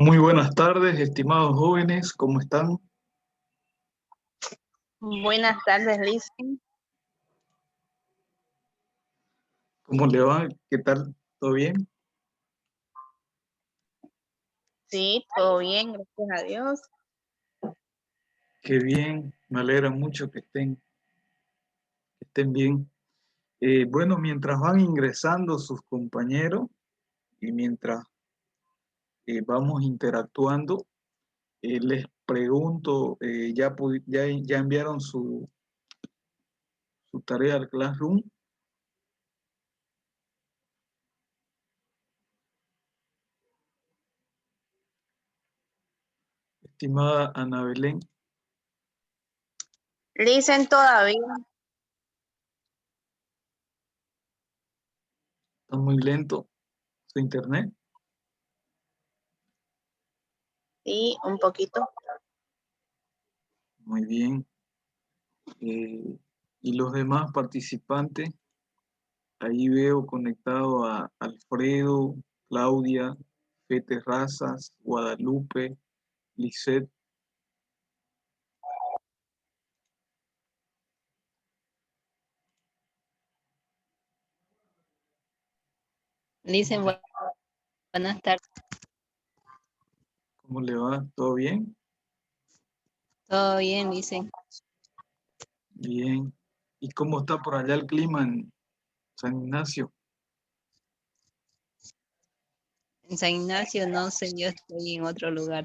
Muy buenas tardes, estimados jóvenes, ¿cómo están? Buenas tardes, Lizzy. ¿Cómo le va? ¿Qué tal? ¿Todo bien? Sí, todo bien, gracias a Dios. Qué bien, me alegra mucho que estén bien. Bueno, mientras van ingresando sus compañeros y mientras vamos interactuando, les pregunto, ¿ya enviaron su tarea al Classroom? Estimada Ana Belén, Listen todavía. está muy lento su internet. Sí, un poquito. Muy bien. Y los demás participantes, ahí veo conectado a Alfredo, Claudia, Fe Terrazas, Guadalupe, Lisette. Listen, buenas tardes. ¿Cómo le va? ¿Todo bien? Todo bien, dicen. Bien. ¿Y cómo está por allá el clima en San Ignacio? En San Ignacio, no sé, yo estoy en otro lugar.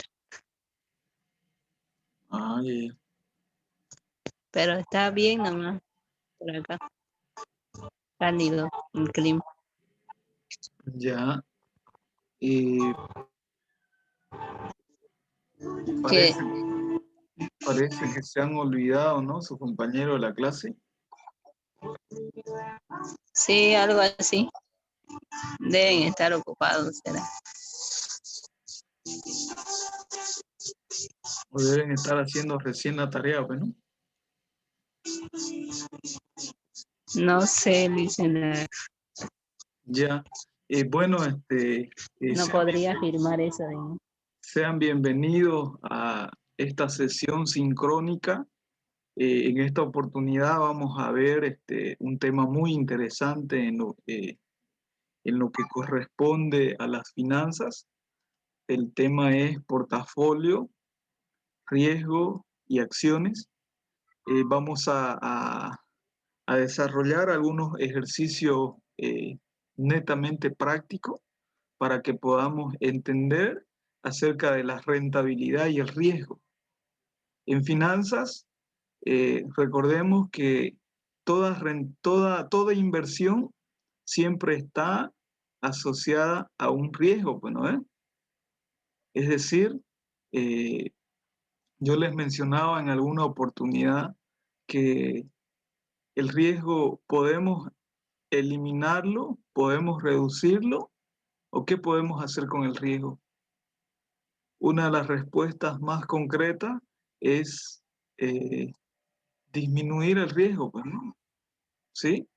Ah, Pero está bien nomás por acá. Cálido el clima. ya. Eh, Que parece, parece que se han olvidado, ¿no? Sus compañeros de la clase. sí, algo así. Deben estar ocupados, será. O deben estar haciendo recién la tarea, pues, ¿no? No sé, dicen. Ya. Bueno, No podría afirmar eso. sean bienvenidos a esta sesión sincrónica. En esta oportunidad vamos a ver un tema muy interesante en lo que corresponde a las finanzas. El tema es portafolio, riesgo y acciones. Vamos a desarrollar algunos ejercicios netamente prácticos para que podamos entender acerca de la rentabilidad y el riesgo. En finanzas, recordemos que toda inversión siempre está asociada a un riesgo, pues, ¿no? Es decir, eh, yo les mencionaba en alguna oportunidad que el riesgo podemos eliminarlo, podemos reducirlo, o qué podemos hacer con el riesgo. Una de las respuestas más concretas es eh, disminuir el riesgo, pues, ¿no? ¿Sí?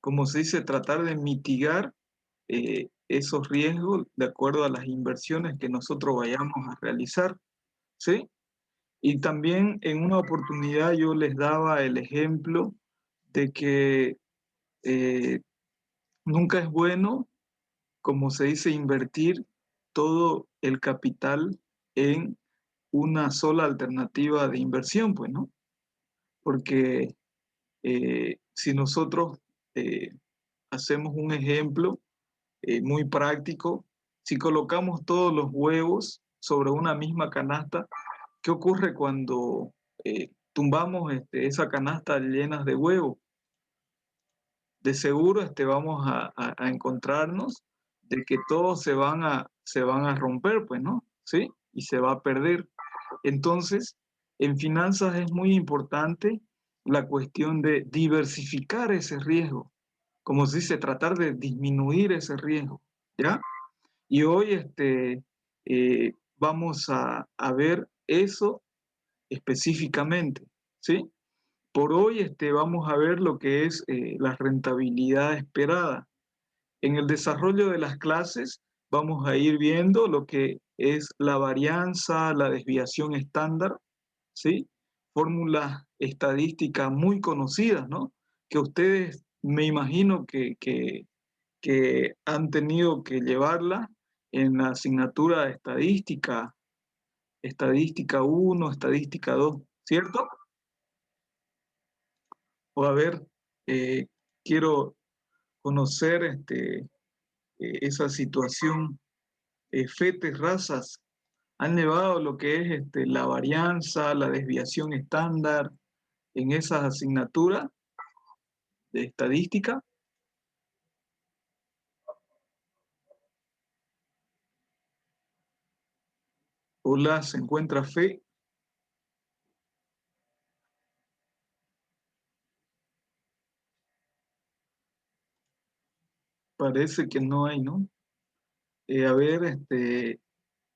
Como se dice, tratar de mitigar esos riesgos de acuerdo a las inversiones que nosotros vayamos a realizar, ¿sí? Y también en una oportunidad yo les daba el ejemplo de que eh, nunca es bueno, como se dice, invertir todo el capital en una sola alternativa de inversión, pues, ¿no? Porque si nosotros hacemos un ejemplo muy práctico, si colocamos todos los huevos sobre una misma canasta, ¿qué ocurre cuando tumbamos esa canasta llena de huevos? De seguro vamos a encontrarnos de que todos se van a romper, pues, ¿no? ¿Sí? Y se va a perder. Entonces, en finanzas es muy importante la cuestión de diversificar ese riesgo, como se dice, tratar de disminuir ese riesgo, ¿ya? Y hoy vamos a ver eso específicamente, ¿sí? Por hoy vamos a ver lo que es la rentabilidad esperada. En el desarrollo de las clases vamos a ir viendo lo que es la varianza, la desviación estándar, ¿sí? Fórmulas estadísticas muy conocidas, ¿no? Que ustedes me imagino que han tenido que llevarla en la asignatura de estadística, estadística 1, estadística 2, ¿cierto? O a ver, eh, quiero conocer esa situación. Fetes, razas, han llevado lo que es la varianza, la desviación estándar en esas asignaturas de estadística. Hola, ¿se encuentra Fe? Parece que no hay, ¿no? A ver,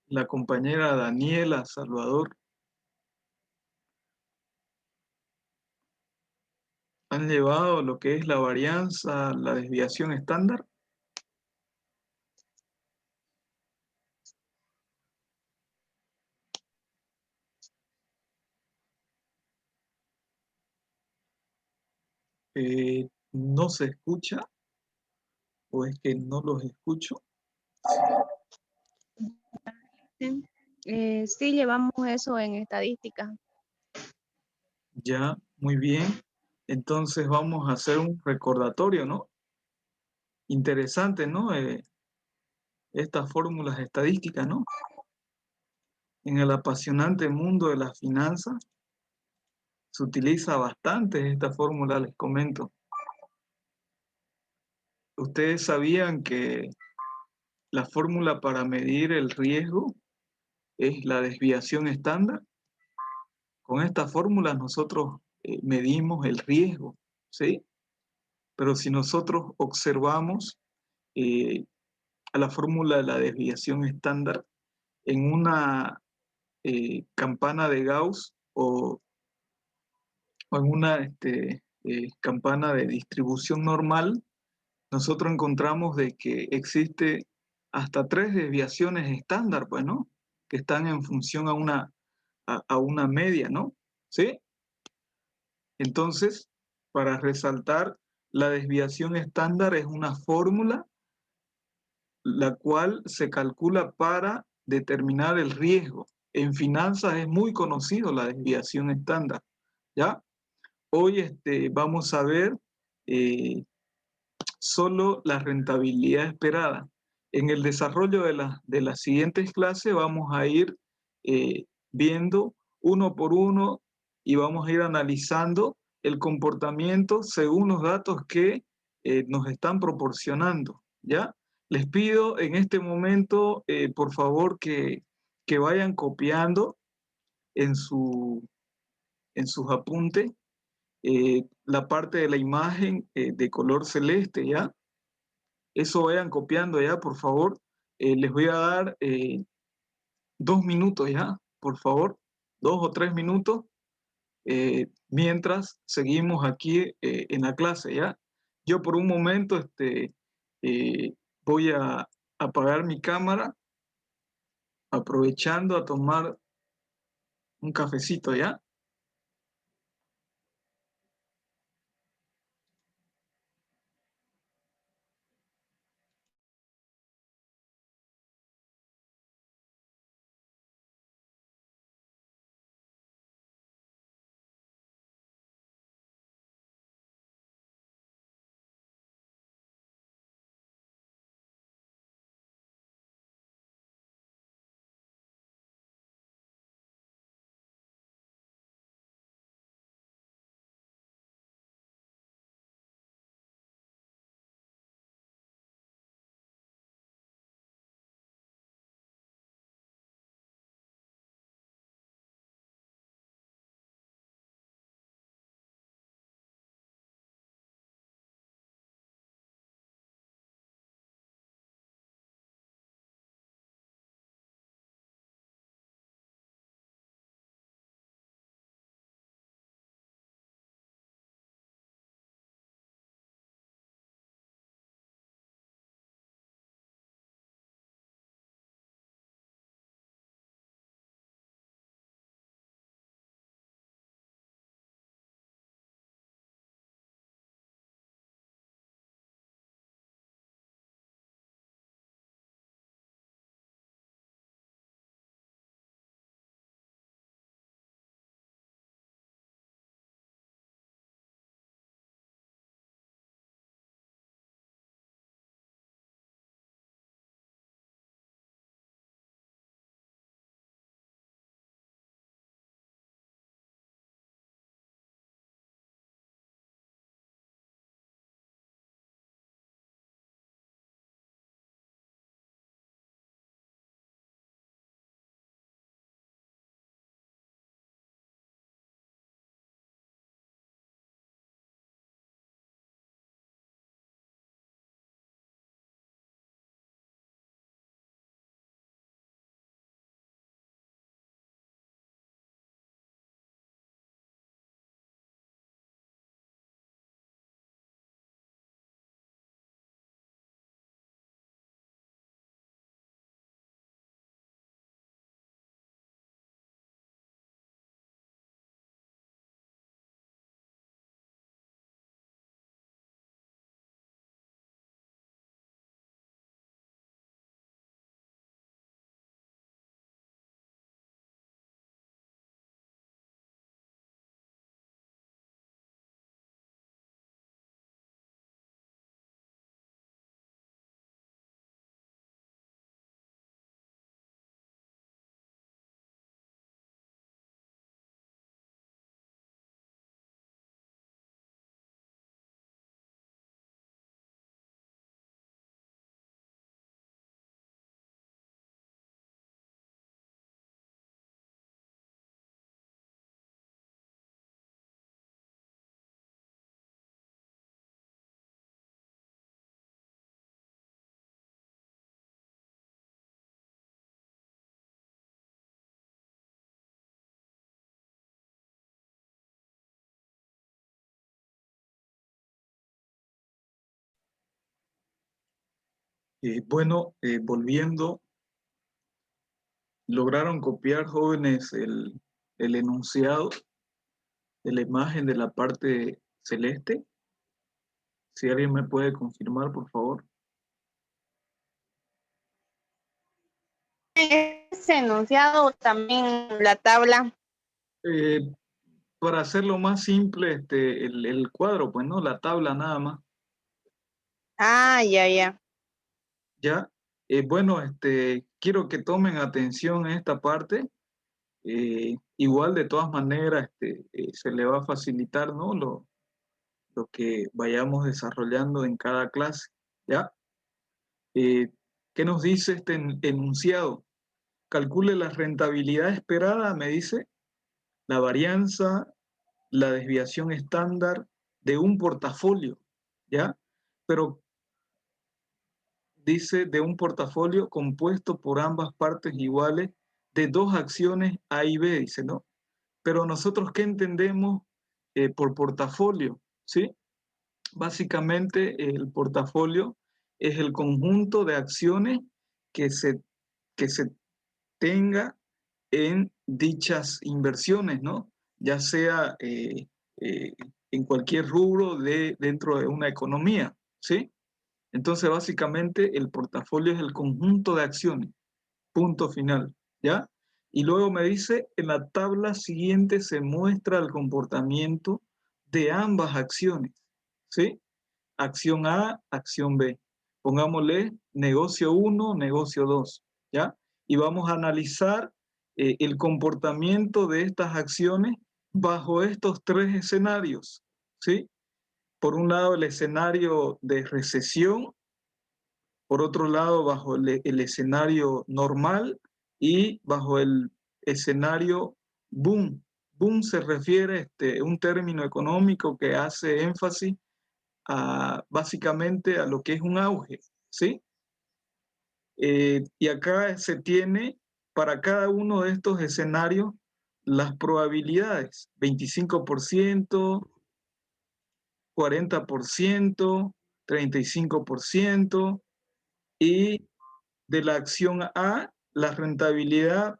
la compañera Daniela Salvador, ¿han llevado lo que es la varianza, la desviación estándar? ¿No se escucha o es que no los escucho? Sí, sí, llevamos eso en estadística. Ya, muy bien. Entonces vamos a hacer un recordatorio, ¿no? Interesante, ¿no? Estas fórmulas estadísticas, ¿no? En el apasionante mundo de las finanzas se utiliza bastante esta fórmula, les comento. ¿Ustedes sabían que la fórmula para medir el riesgo es la desviación estándar? Con esta fórmula nosotros medimos el riesgo, ¿sí? Pero si nosotros observamos eh, a la fórmula de la desviación estándar en una campana de Gauss o en una campana de distribución normal, nosotros encontramos de que existe hasta 3 desviaciones estándar, pues, ¿no? Que están en función a una media, ¿no? ¿Sí? Entonces, para resaltar, la desviación estándar es una fórmula la cual se calcula para determinar el riesgo. En finanzas es muy conocido la desviación estándar, ¿ya? Hoy vamos a ver eh, solo la rentabilidad esperada. En el desarrollo de las siguientes clases vamos a ir viendo uno por uno y vamos a ir analizando el comportamiento según los datos que nos están proporcionando, ¿ya? Les pido en este momento, por favor, que vayan copiando en en sus apuntes la parte de la imagen de color celeste, ¿ya? Eso vayan copiando ya, por favor. Les voy a dar 2 minutos ya, por favor, 2 o 3 minutos, mientras seguimos aquí en la clase, ¿ya? Yo por un momento eh, voy a apagar mi cámara, aprovechando a tomar un cafecito, ¿ya? Volviendo, lograron copiar jóvenes el enunciado de la imagen de la parte celeste. Si alguien me puede confirmar, por favor. Ese enunciado también la tabla. Eh, para hacerlo más simple, el cuadro, pues no, la tabla nada más. Ah, ya. Ya, quiero que tomen atención a esta parte. Igual, de todas maneras, se le va a facilitar, ¿no? Lo que vayamos desarrollando en cada clase, ¿ya? ¿Qué nos dice este enunciado? Calcule la rentabilidad esperada, me dice, la varianza, la desviación estándar de un portafolio, ¿ya? Pero dice de un portafolio compuesto por ambas partes iguales de dos acciones A y B, dice, ¿no? Pero nosotros, ¿qué entendemos por portafolio? ¿Sí? Básicamente, el portafolio es el conjunto de acciones que que se tenga en dichas inversiones, ¿no? Ya sea eh, en cualquier rubro dentro de una economía, ¿sí? Entonces, básicamente, el portafolio es el conjunto de acciones, punto final, ¿ya? Y luego me dice, en la tabla siguiente se muestra el comportamiento de ambas acciones, ¿sí? Acción A, acción B. Pongámosle negocio 1, negocio 2, ¿ya? Y vamos a analizar el comportamiento de estas acciones bajo estos tres escenarios, ¿sí? Por un lado, el escenario de recesión, por otro lado, bajo el escenario normal y bajo el escenario boom. Boom se refiere a un término económico que hace énfasis básicamente a lo que es un auge, ¿sí? Y acá se tiene para cada uno de estos escenarios las probabilidades: 25%, 40%, 35%, y de la acción A, la rentabilidad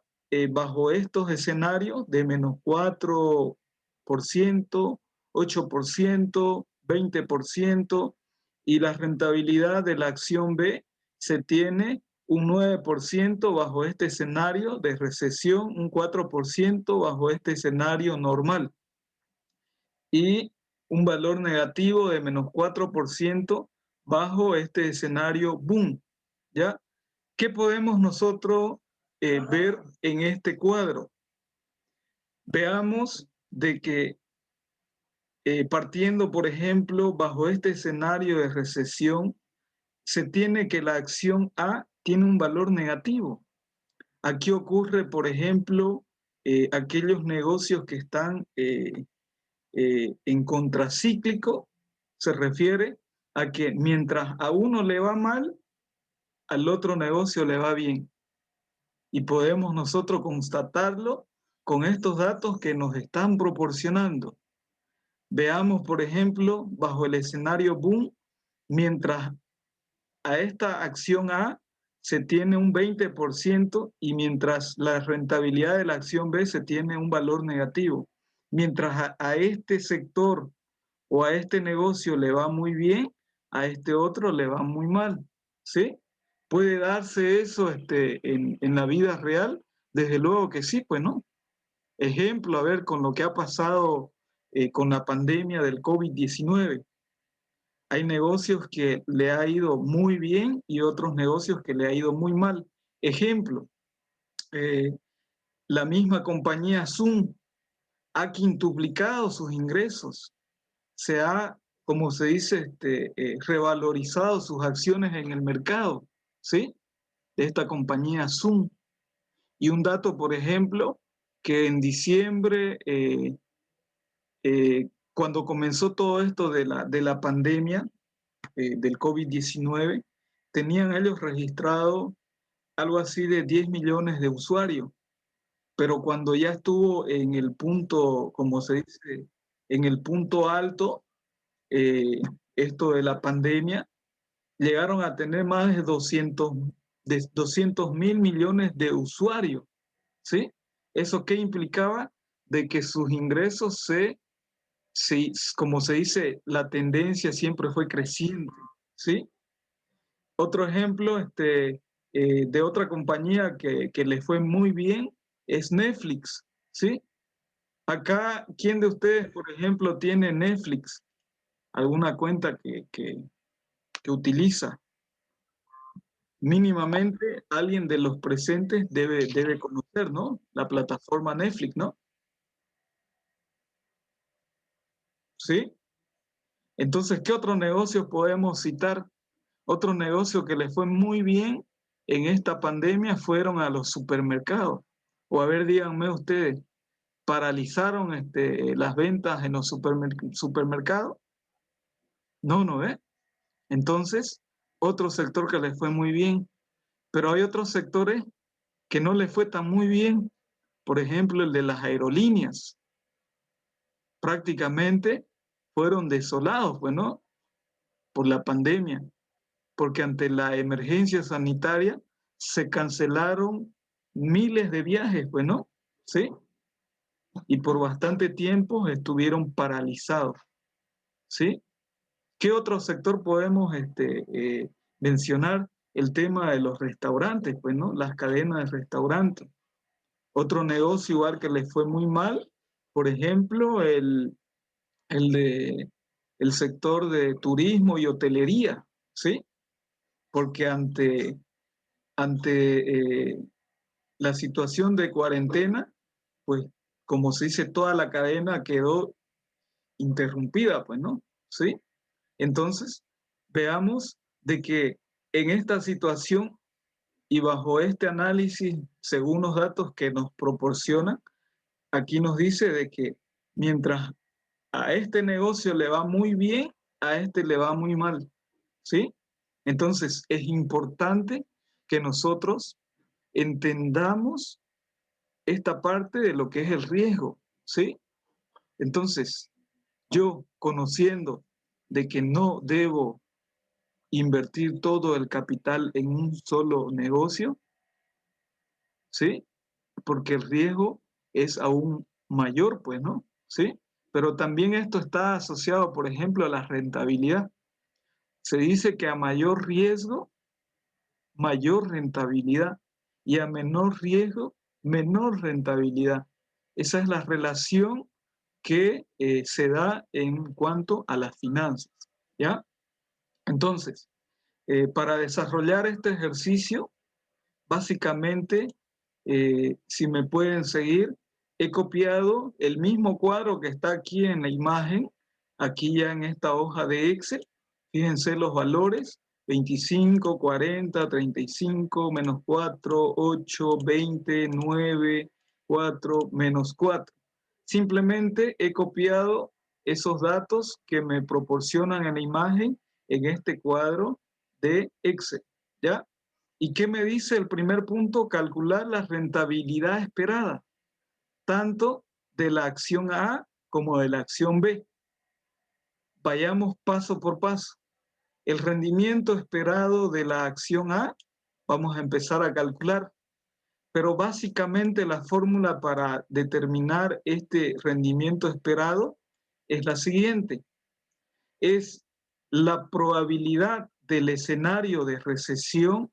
bajo estos escenarios de -4%, 8%, 20%, y la rentabilidad de la acción B se tiene un 9% bajo este escenario de recesión, un 4% bajo este escenario normal, y un valor negativo de -4% bajo este escenario boom, ¿ya? ¿Qué podemos nosotros ver en este cuadro? Veamos de que partiendo, por ejemplo, bajo este escenario de recesión, se tiene que la acción A tiene un valor negativo. Aquí ocurre, por ejemplo, aquellos negocios que están en contracíclico. Se refiere a que mientras a uno le va mal, al otro negocio le va bien. Y podemos nosotros constatarlo con estos datos que nos están proporcionando. Veamos, por ejemplo, bajo el escenario boom, mientras a esta acción A se tiene un 20% y mientras la rentabilidad de la acción B se tiene un valor negativo. Mientras a este sector o a este negocio le va muy bien, a este otro le va muy mal, ¿sí? ¿Puede darse eso en la vida real? Desde luego que sí, pues no. Ejemplo, a ver, con lo que ha pasado con la pandemia del COVID-19. Hay negocios que le ha ido muy bien y otros negocios que le ha ido muy mal. Ejemplo, eh, la misma compañía Zoom ha quintuplicado sus ingresos, se ha, como se dice, revalorizado sus acciones en el mercado, ¿sí? De esta compañía Zoom. Y un dato, por ejemplo, que en diciembre, cuando comenzó todo esto de la pandemia del COVID-19, tenían ellos registrado algo así de 10 millones de usuarios, pero cuando ya estuvo en el punto, como se dice, en el punto alto, esto de la pandemia, llegaron a tener más de 200 mil millones de usuarios, ¿sí? ¿Eso qué implicaba? De que sus ingresos como se dice, la tendencia siempre fue creciente, ¿sí? Otro ejemplo de otra compañía que le fue muy bien es Netflix, ¿sí? Acá, ¿quién de ustedes, por ejemplo, tiene Netflix? ¿Alguna cuenta que utiliza? Mínimamente alguien de los presentes debe conocer, ¿no? La plataforma Netflix, ¿no? ¿Sí? Entonces, ¿qué otros negocios podemos citar? Otro negocio que le fue muy bien en esta pandemia fueron a los supermercados. O a ver, díganme ustedes, ¿paralizaron las ventas en los supermercados? No, no, ¿eh? Entonces, otro sector que le fue muy bien, pero hay otros sectores que no le fue tan muy bien. Por ejemplo, el de las aerolíneas. Prácticamente fueron desolados, pues, ¿no? Por la pandemia, porque ante la emergencia sanitaria se cancelaron miles de viajes, pues, ¿no? ¿Sí? Y por bastante tiempo estuvieron paralizados, ¿sí? ¿Qué otro sector podemos mencionar? El tema de los restaurantes, pues, ¿no? Las cadenas de restaurantes. Otro negocio igual que les fue muy mal, por ejemplo, el sector de turismo y hotelería, ¿sí? Porque ante la situación de cuarentena, pues, como se dice, toda la cadena quedó interrumpida, pues, ¿no? ¿Sí? Entonces, veamos de que en esta situación y bajo este análisis, según los datos que nos proporciona, aquí nos dice de que mientras a este negocio le va muy bien, a este le va muy mal, ¿sí? Entonces, es importante que nosotros entendamos esta parte de lo que es el riesgo, ¿sí? Entonces, yo conociendo de que no debo invertir todo el capital en un solo negocio, ¿sí? Porque el riesgo es aún mayor, pues, ¿no? ¿Sí? Pero también esto está asociado, por ejemplo, a la rentabilidad. Se dice que a mayor riesgo, mayor rentabilidad, y a menor riesgo, menor rentabilidad. Esa es la relación que se da en cuanto a las finanzas, ¿ya? Entonces, para desarrollar este ejercicio, básicamente, si me pueden seguir, he copiado el mismo cuadro que está aquí en la imagen, aquí ya en esta hoja de Excel. Fíjense los valores: 25, 40, 35, menos 4, 8, 20, 9, 4, menos 4. Simplemente he copiado esos datos que me proporcionan en la imagen en este cuadro de Excel, ¿ya? ¿Y qué me dice el primer punto? Calcular la rentabilidad esperada, tanto de la acción A como de la acción B. Vayamos paso por paso. El rendimiento esperado de la acción A, vamos a empezar a calcular, pero básicamente la fórmula para determinar este rendimiento esperado es la siguiente: es la probabilidad del escenario de recesión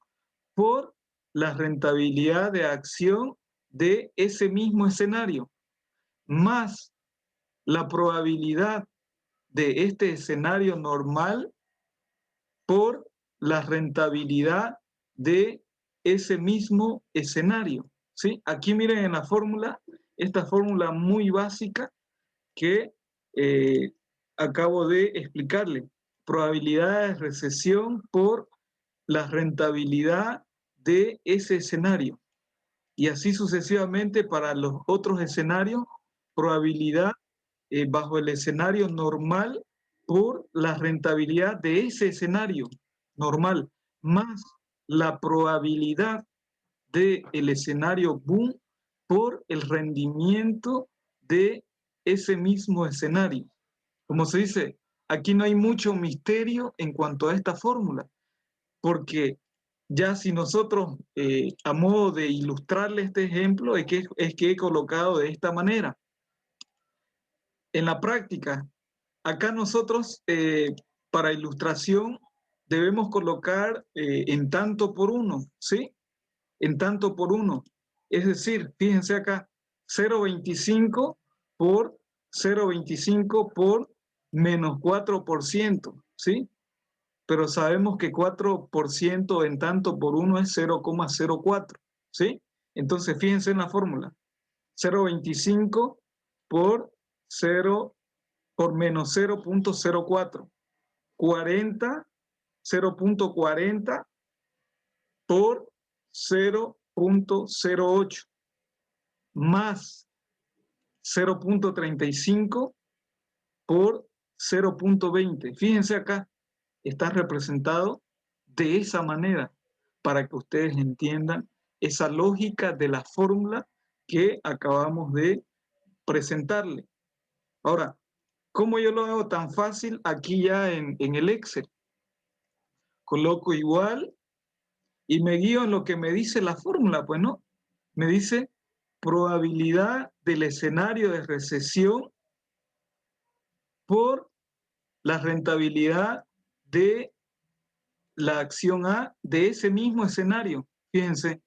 por la rentabilidad de acción de ese mismo escenario, más la probabilidad de este escenario normal por la rentabilidad de ese mismo escenario, ¿sí? Aquí miren en la fórmula, esta fórmula muy básica que eh, acabo de explicarle. Probabilidad de recesión por la rentabilidad de ese escenario. Y así sucesivamente para los otros escenarios, probabilidad bajo el escenario normal por la rentabilidad de ese escenario normal, más la probabilidad del escenario boom por el rendimiento de ese mismo escenario. Como se dice, aquí no hay mucho misterio en cuanto a esta fórmula. porque ya si nosotros, a modo de ilustrarle este ejemplo, es que he colocado de esta manera. En la práctica, acá nosotros, para ilustración, debemos colocar en tanto por uno, ¿sí? En tanto por uno. Es decir, fíjense acá, 0,25 por 0,25 por menos 4%, ¿sí? Pero sabemos que 4% en tanto por uno es 0,04, ¿sí? Entonces, fíjense en la fórmula. 0,25 por 0 por menos 0,04. 0,40 por 0,08 más 0,35 por 0,20. Fíjense acá, está representado de esa manera para que ustedes entiendan esa lógica de la fórmula que acabamos de presentarle. Ahora, ¿cómo yo lo hago tan fácil aquí ya en el Excel? Coloco igual y me guío en lo que me dice la fórmula, pues no. Me dice probabilidad del escenario de recesión por la rentabilidad de la acción A de ese mismo escenario. Fíjense,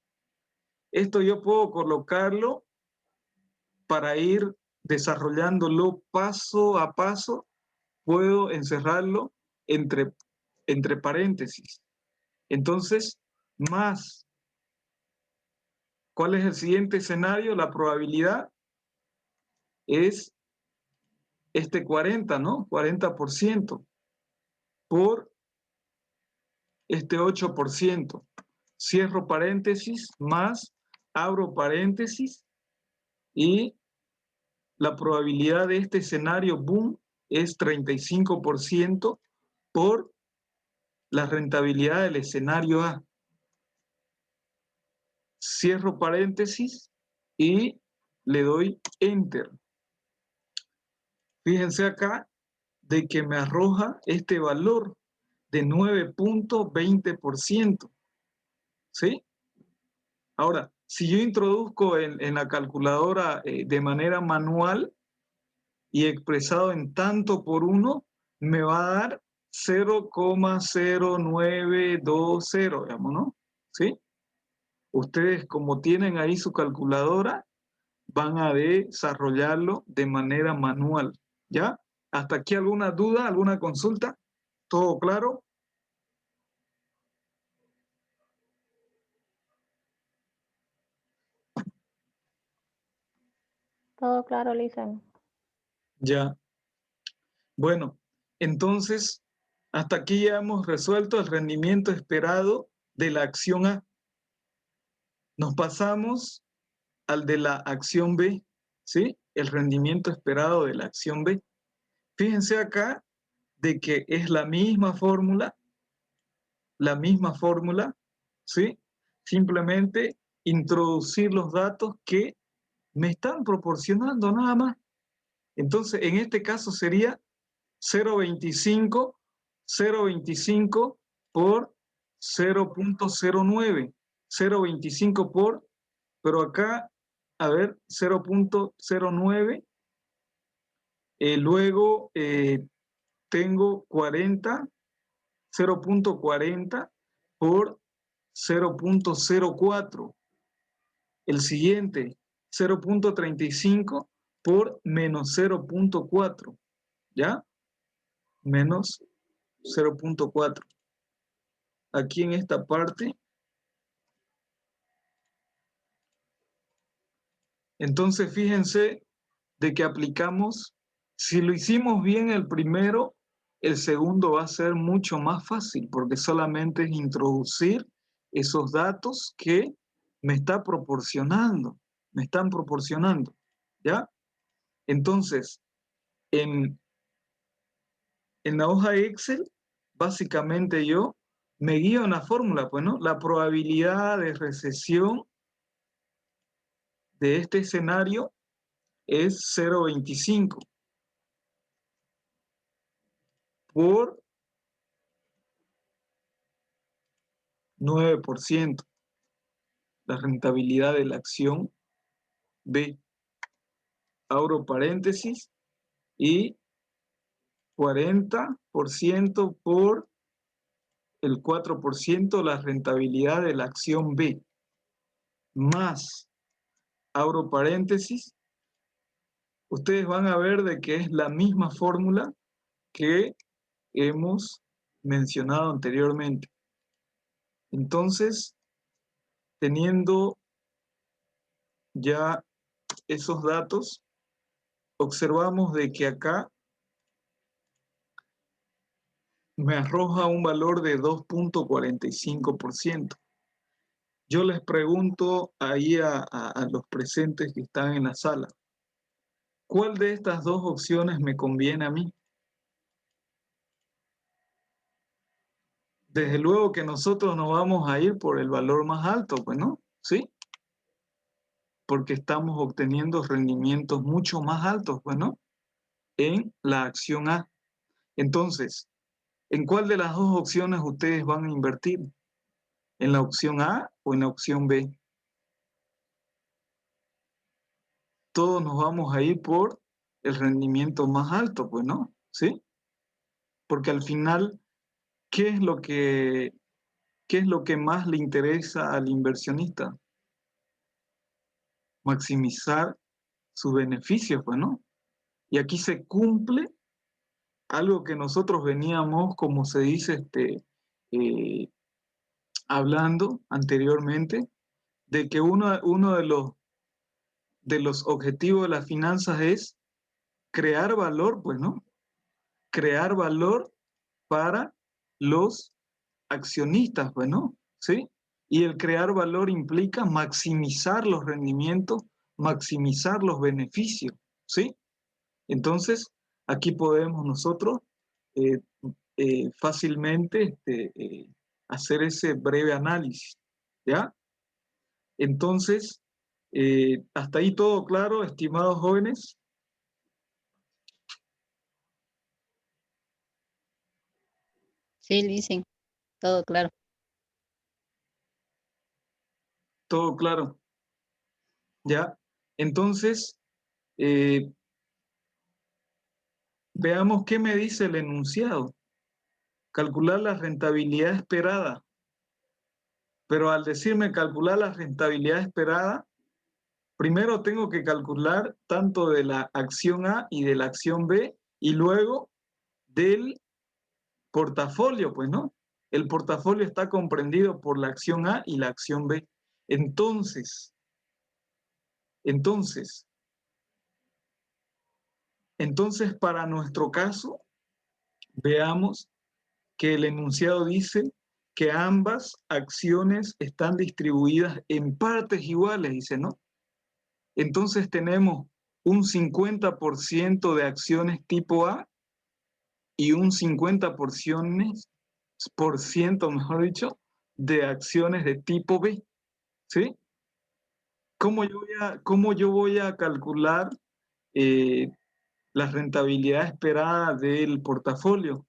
esto yo puedo colocarlo para ir desarrollándolo paso a paso, puedo encerrarlo entre paréntesis. Entonces, más, ¿cuál es el siguiente escenario? La probabilidad es este 40, ¿no? 40% por este 8%. Cierro paréntesis, más, abro paréntesis y la probabilidad de este escenario boom es 35% por la rentabilidad del escenario A. Cierro paréntesis y le doy Enter. Fíjense acá de que me arroja este valor de 9,20%. ¿Sí? Ahora, si yo introduzco en la calculadora de manera manual y expresado en tanto por uno, me va a dar 0,0920, digamos, ¿no? ¿Sí? Ustedes, como tienen ahí su calculadora, van a desarrollarlo de manera manual, ¿ya? ¿Hasta aquí alguna duda, alguna consulta? ¿Todo claro? Todo claro, Lisa. Ya. Bueno, entonces, hasta aquí ya hemos resuelto el rendimiento esperado de la acción A. Nos pasamos al de la acción B, ¿sí? El rendimiento esperado de la acción B. Fíjense acá de que es la misma fórmula, ¿sí? Simplemente introducir los datos que me están proporcionando nada más. Entonces, en este caso sería 0,25, 0,25 por 0,09, 0,25 por, pero acá, a ver, 0,09, luego tengo 40, 0,40 por 0,04. El siguiente, 0,35 por menos 0,4, ¿ya? Menos 0,4. Aquí en esta parte. Entonces, fíjense de que aplicamos, si lo hicimos bien el primero, el segundo va a ser mucho más fácil, porque solamente es introducir esos datos que me está proporcionando, me están proporcionando, ¿ya? Entonces, en, en la hoja Excel, básicamente yo me guío en la fórmula, pues, ¿no? La probabilidad de recesión de este escenario es 0,25 por 9%, la rentabilidad de la acción B. Abro paréntesis y 40% por el 4% la rentabilidad de la acción B, más, abro paréntesis, ustedes van a ver de que es la misma fórmula que hemos mencionado anteriormente. Entonces, teniendo ya esos datos, observamos de que acá me arroja un valor de 2.45%. Yo les pregunto ahí a los presentes que están en la sala, ¿cuál de estas dos opciones me conviene a mí? Desde luego que nosotros nos vamos a ir por el valor más alto, pues, ¿no? ¿Sí? Porque estamos obteniendo rendimientos mucho más altos, pues, ¿no? En la acción A. Entonces, ¿en cuál de las dos opciones ustedes van a invertir? ¿En la opción A o en la opción B? Todos nos vamos a ir por el rendimiento más alto, pues, ¿no? ¿Sí? Porque al final, ¿qué es lo que más le interesa al inversionista? Maximizar sus beneficios, pues, ¿no? Y aquí se cumple algo que nosotros veníamos, como se dice, eh, hablando anteriormente, de que uno de los objetivos de las finanzas es crear valor, pues, ¿no? Crear valor para los accionistas, pues, ¿no? ¿Sí? Y el crear valor implica maximizar los rendimientos, maximizar los beneficios, ¿sí? Entonces, aquí podemos nosotros eh, fácilmente hacer ese breve análisis, ¿ya? Entonces, hasta ahí todo claro, estimados jóvenes. Sí, dicen, todo claro. Todo claro, ¿ya? Entonces, eh, veamos qué me dice el enunciado. Calcular la rentabilidad esperada. Pero al decirme calcular la rentabilidad esperada, primero tengo que calcular tanto de la acción A y de la acción B y luego del portafolio, pues, ¿no? El portafolio está comprendido por la acción A y la acción B. Entonces, entonces, entonces para nuestro caso, veamos que el enunciado dice que ambas acciones están distribuidas en partes iguales, dice, ¿no? Entonces tenemos un 50% de acciones tipo A y un 50%, mejor dicho, de acciones de tipo B, ¿sí? ¿Cómo yo voy a calcular eh, la rentabilidad esperada del portafolio?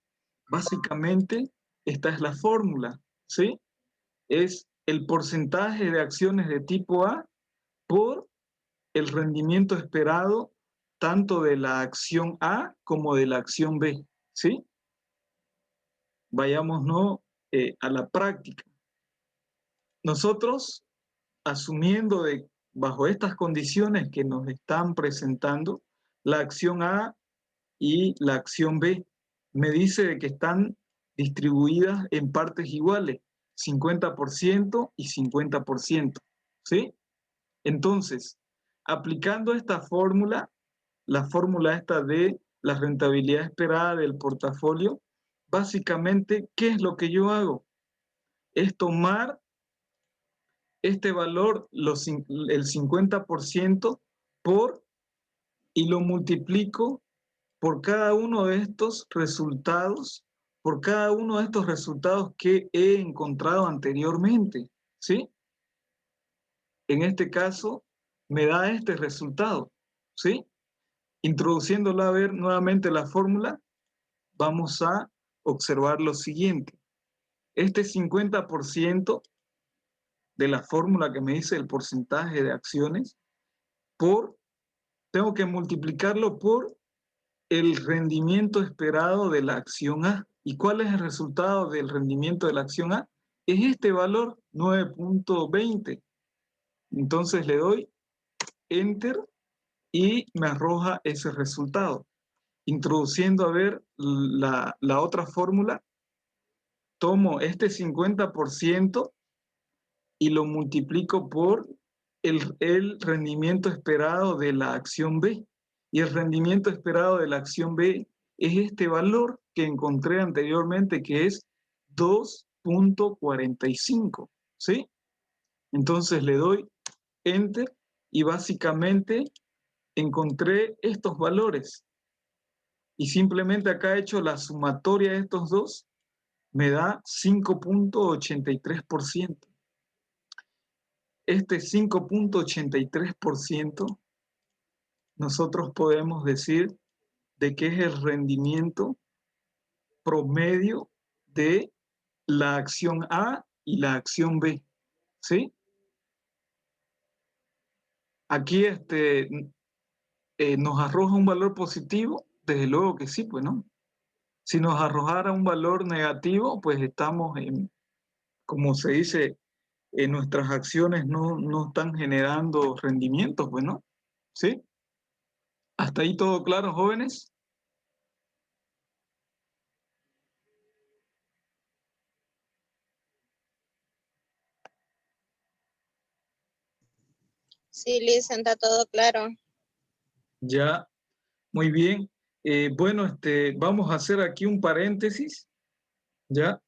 Básicamente, esta es la fórmula, ¿sí? Es el porcentaje de acciones de tipo A por el rendimiento esperado tanto de la acción A como de la acción B, ¿sí? Vayámonos a la práctica. Nosotros, asumiendo de bajo estas condiciones que nos están presentando, la acción A y la acción B, me dice de que están distribuidas en partes iguales, 50% y 50%, ¿sí? Entonces, aplicando esta fórmula, la fórmula esta de la rentabilidad esperada del portafolio, básicamente, ¿qué es lo que yo hago? Es tomar este valor, el 50% por, y lo multiplico por cada uno de estos resultados, por cada uno de estos resultados que he encontrado anteriormente, ¿sí? En este caso, me da este resultado, ¿sí? Introduciéndolo a ver nuevamente la fórmula, vamos a observar lo siguiente. este 50% de la fórmula que me dice el porcentaje de acciones, tengo que multiplicarlo por el rendimiento esperado de la acción A. ¿Y cuál es el resultado del rendimiento de la acción A? Es este valor, 9.20. Entonces le doy Enter y me arroja ese resultado. Introduciendo a ver la otra fórmula, tomo este 50% y lo multiplico por el rendimiento esperado de la acción B. Y el rendimiento esperado de la acción B es este valor que encontré anteriormente, que es 2.45, ¿sí? Entonces le doy Enter y básicamente encontré estos valores. Y simplemente acá he hecho la sumatoria de estos dos, me da 5.83%. Este 5.83% nosotros podemos decir de que es el rendimiento promedio de la acción A y la acción B, ¿sí? Aquí nos arroja un valor positivo, desde luego que sí, pues no. Si nos arrojara un valor negativo, pues estamos como se dice, nuestras acciones no están generando rendimientos, pues no, ¿sí? ¿Hasta ahí todo claro, jóvenes? Sí, Liz, está todo claro. Ya, muy bien. Bueno, vamos a hacer aquí un paréntesis, ¿ya?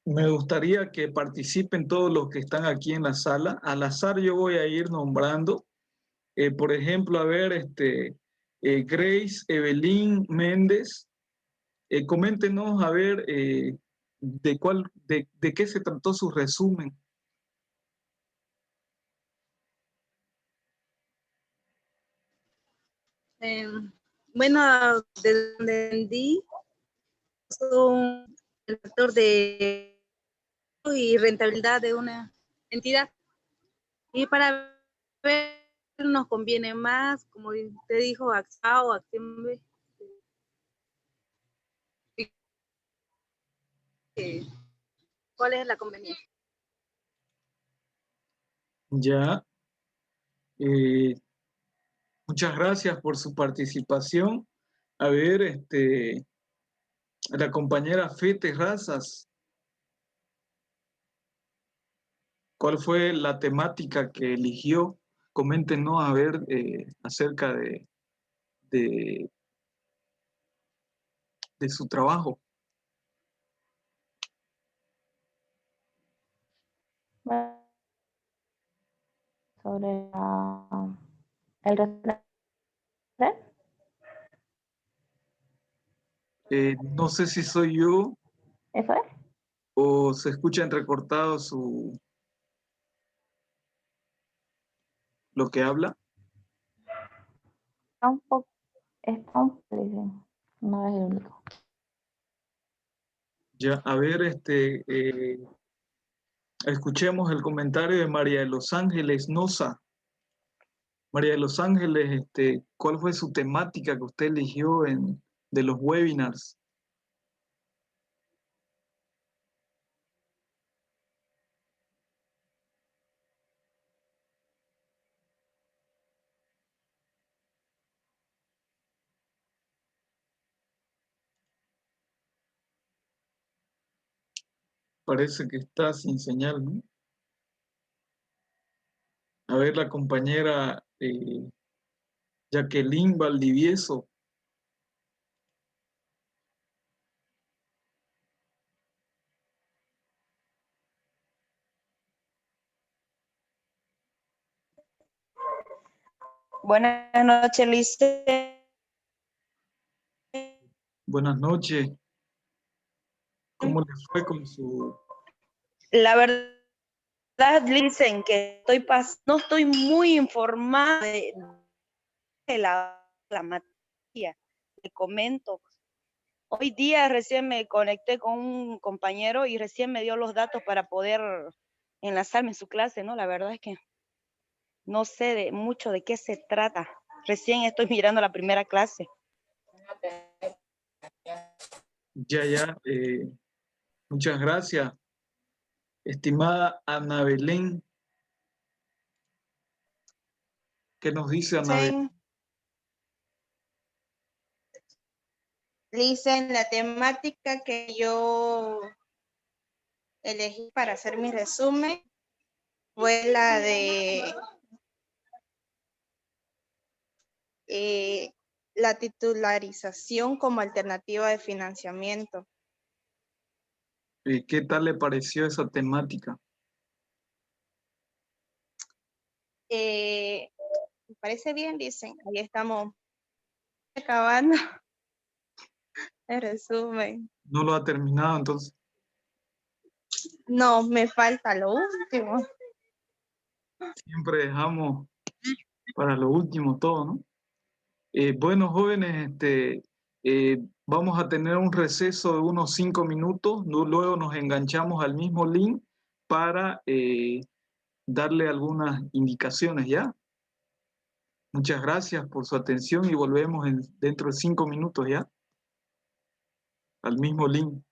Me gustaría que participen todos los que están aquí en la sala. Al azar yo voy a ir nombrando, por ejemplo, a ver, Grace, Evelyn, Méndez, coméntenos a ver de qué se trató su resumen. Bueno, de donde entendí, son el factor de y rentabilidad de una entidad. Y para ver nos conviene más, como usted dijo, acción A o acción B. ¿Cuál es la conveniencia? Ya, muchas gracias por su participación. A ver, la compañera Fete Razas, ¿cuál fue la temática que eligió? Coméntenos a ver acerca de, de su trabajo. Sobre el restaurante. No sé si soy yo ¿Eso es? o se escucha entrecortado lo que habla. Está un poco, dicen. No es el único. Ya, a ver, escuchemos el comentario de María de los Ángeles Noza. María de los Ángeles, ¿cuál fue su temática que usted eligió de los webinars? Parece que está sin señal, ¿no? A ver, la compañera Jacqueline Valdivieso. Buenas noches, Liz. Buenas noches. ¿Cómo le fue con su... La verdad, dicen que no estoy muy informada de la materia. Le comento. Hoy día recién me conecté con un compañero y recién me dio los datos para poder enlazarme en su clase, ¿no? La verdad es que no sé mucho de qué se trata. Recién estoy mirando la primera clase. Ya, muchas gracias. Estimada Ana Belén, ¿qué nos dice Ana Belén? Listen, la temática que yo elegí para hacer mi resumen fue la de la titularización como alternativa de financiamiento. ¿Qué tal le pareció esa temática? Me parece bien, dicen. Ahí estamos acabando el resumen. ¿No lo ha terminado entonces? No, me falta lo último. Siempre dejamos para lo último todo, ¿no? Bueno, jóvenes, vamos a tener un receso de unos 5 minutos, luego nos enganchamos al mismo link para darle algunas indicaciones, ¿ya? Muchas gracias por su atención y volvemos dentro de 5 minutos, ¿ya? Al mismo link.